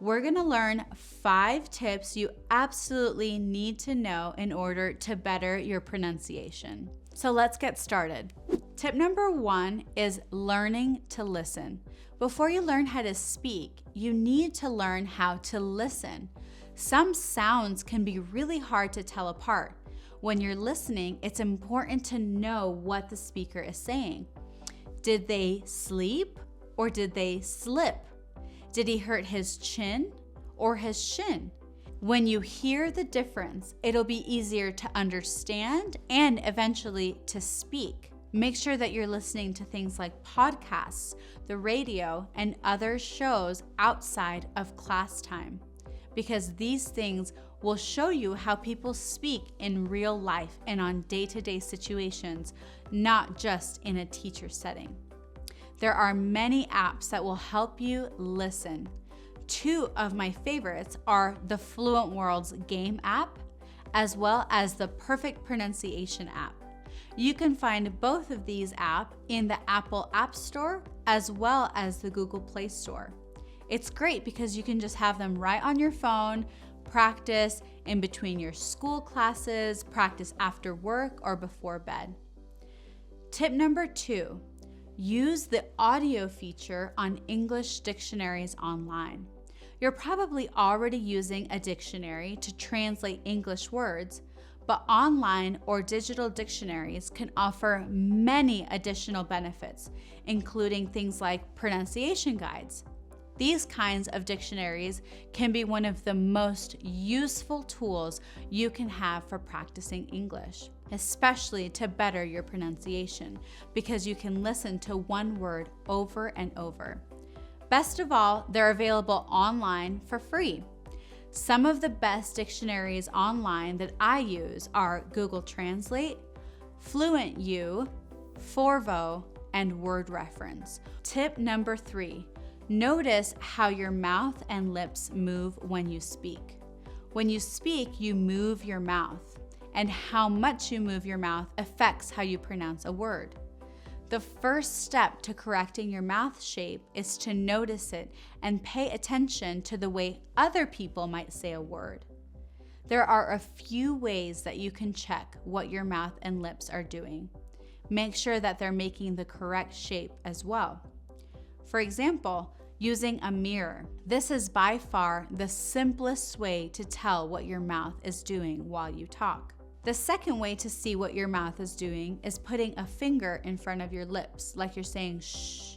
we're going to learn 5 tips you absolutely need to know in order to better your pronunciation. So let's get started. Tip number 1 is learning to listen. Before you learn how to speak, you need to learn how to listen. Some sounds can be really hard to tell apart. When you're listening, it's important to know what the speaker is saying. Did they sleep or did they slip? Did he hurt his chin or his shin? When you hear the difference, it'll be easier to understand and eventually to speak. Make sure that you're listening to things like podcasts, the radio, and other shows outside of class time, because these things will show you how people speak in real life and on day-to-day situations, not just in a teacher setting. There are many apps that will help you listen. 2 of my favorites are the fluentworlds game app, as well as the perfect pronunciation app. You can find both of these apps in the Apple App Store as well as the Google Play Store. It's great because you can just have them right on your phone, practice in between your school classes, practice after work or before bed. Tip number 2, use the audio feature on English dictionaries online. You're probably already using a dictionary to translate English words, but online or digital dictionaries can offer many additional benefits, including things like pronunciation guides. These kinds of dictionaries can be one of the most useful tools you can have for practicing English, especially to better your pronunciation, because you can listen to one word over and over. Best of all, they're available online for free. Some of the best dictionaries online that I use are Google Translate, FluentU, Forvo, and Word Reference. Tip number 3, notice how your mouth and lips move when you speak. When you speak, you move your mouth, and how much you move your mouth affects how you pronounce a word. The first step to correcting your mouth shape is to notice it and pay attention to the way other people might say a word. There are a few ways that you can check what your mouth and lips are doing. Make sure that they're making the correct shape as well. For example, using a mirror. This is by far the simplest way to tell what your mouth is doing while you talk. The second way to see what your mouth is doing is putting a finger in front of your lips, like you're saying shh.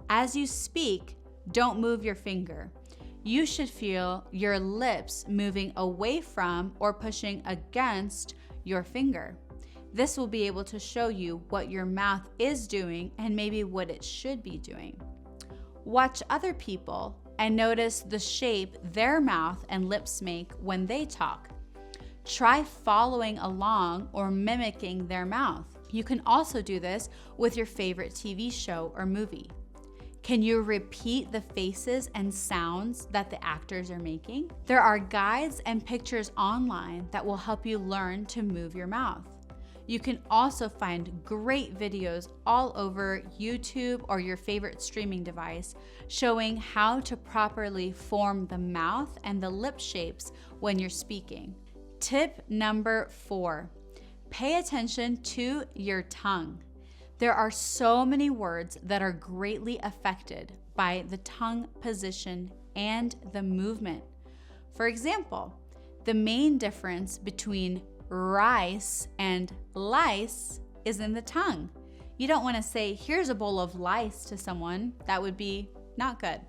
As you speak, don't move your finger. You should feel your lips moving away from or pushing against your finger. This will be able to show you what your mouth is doing and maybe what it should be doing. Watch other people and notice the shape their mouth and lips make when they talk. Try following along or mimicking their mouth. You can also do this with your favorite TV show or movie. Can you repeat the faces and sounds that the actors are making? There are guides and pictures online that will help you learn to move your mouth. You can also find great videos all over YouTube or your favorite streaming device showing how to properly form the mouth and the lip shapes when you're speaking. Tip number 4, pay attention to your tongue. There are so many words that are greatly affected by the tongue position and the movement. For example, the main difference between rice and lice is in the tongue. You don't want to say, here's a bowl of lice to someone. That would be not good.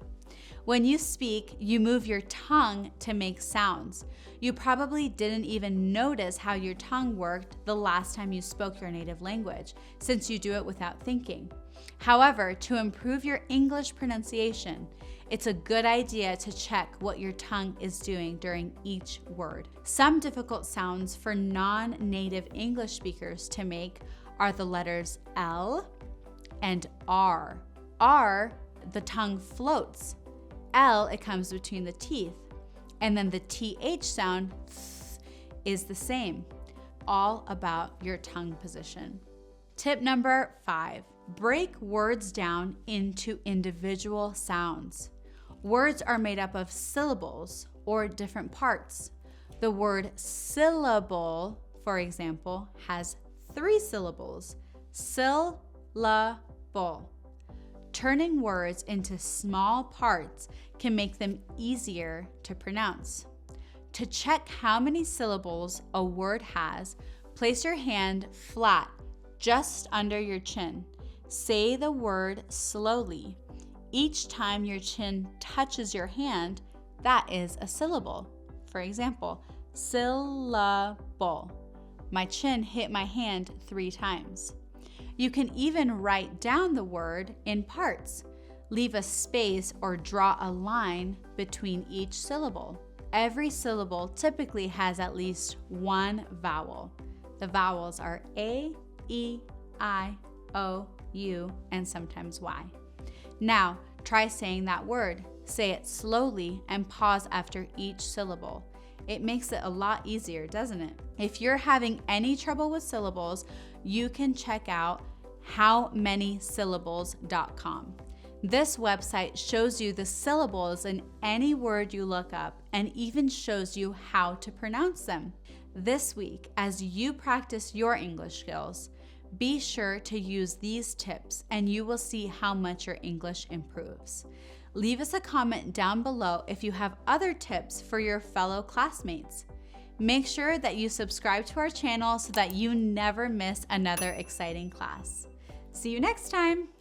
When you speak, you move your tongue to make sounds. You probably didn't even notice how your tongue worked the last time you spoke your native language, since you do it without thinking. However, to improve your English pronunciation, it's a good idea to check what your tongue is doing during each word. Some difficult sounds for non-native English speakers to make are the letters L and R. R, the tongue floats. L, it comes between the teeth. And then the TH sound is the same. All about your tongue position. Tip number 5, break words down into individual sounds. Words are made up of syllables or different parts. The word syllable, for example, has 3 syllables. Syllable. Turning words into small parts can make them easier to pronounce. To check how many syllables a word has, place your hand flat just under your chin. Say the word slowly. Each time your chin touches your hand, that is a syllable. For example, syllable. My chin hit my hand 3 times. You can even write down the word in parts. Leave a space or draw a line between each syllable. Every syllable typically has at least 1 vowel. The vowels are A, E, I, O, U, and sometimes Y. Now, try saying that word. Say it slowly and pause after each syllable. It makes it a lot easier, doesn't it? If you're having any trouble with syllables, you can check out howmanysyllables.com. This website shows you the syllables in any word you look up and even shows you how to pronounce them. This week, as you practice your English skills, be sure to use these tips and you will see how much your English improves. Leave us a comment down below if you have other tips for your fellow classmates. Make sure that you subscribe to our channel so that you never miss another exciting class. See you next time.